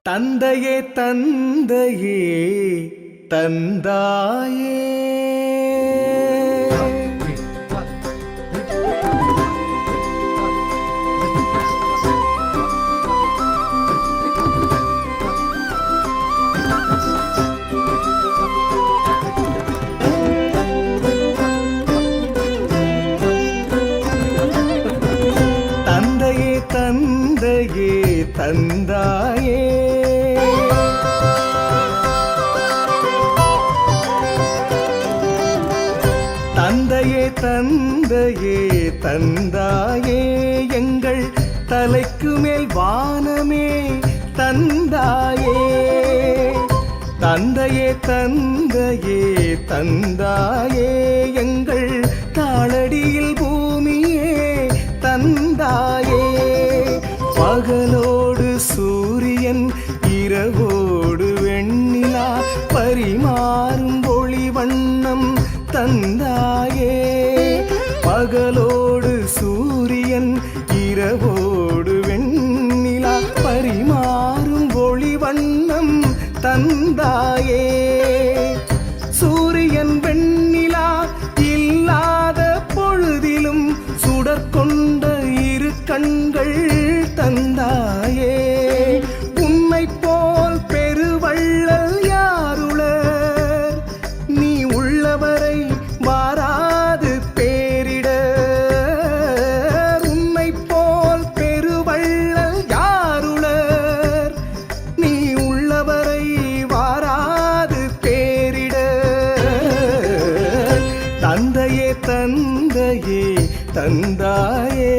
தந்தையே தந்தையே தந்தாயே தந்தையே தந்தையே தந்தாயே தந்தையே தந்தையே தந்தாயே எங்கள் தலைக்கு மேல் வானமே தந்தாயே தந்தையே தந்தையே தந்தாயே எங்கள் காலடியில் பூமியே தந்தாயே பகலோடு சூரியன் இரவோடு வெண்ணிலா பரிமாறும் ஒளி வண்ணம் தந்தாயே பகலோடு சூரியன் இரவோடு வெண்ணிலா பரிமாறும் ஒளி வண்ணம் தந்தாயே சூரியன் வெண்ணிலா இல்லாத பொழுதிலும் சுடற்கொண்ட இரு கண்கள் தந்தாயே உன்னை போல் பெருவள்ளல் யாருளர் நீ உள்ளவரை வாராது பேரிட உன்னை போல் பெருவள்ளல் யாருளர் நீ உள்ளவரை வாராது பேரிட தந்தையே தந்தையே தந்தாயே